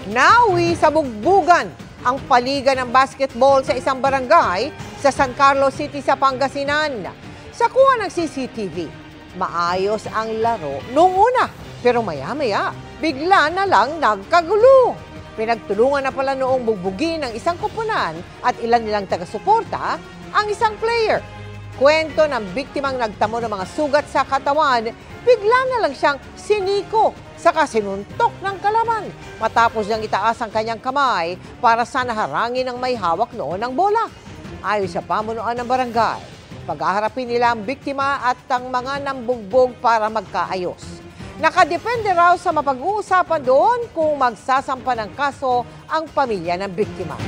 Nawi sa bugbugan ang paligan ng basketball sa isang barangay sa San Carlos City sa Pangasinan. Sa kuha ng CCTV, maayos ang laro noong una, pero maya-maya bigla na lang nagkagulo. Pinagtulungan na pala noong bugbugin ng isang koponan at ilan nilang taga-suporta ang isang player. Kwento ng biktimang nagtamo ng mga sugat sa katawan, bigla na lang siyang siniko saka sinuntok ng kalaban matapos niyang itaas ang kanyang kamay para sana harangin ang may hawak noon ng bola. Ayon sa pamunuan ng barangay, pag-aharapin nila ang biktima at ang mga nambugbog para magkaayos. Nakadepende raw sa mapag-uusapan doon kung magsasampa ng kaso ang pamilya ng biktima.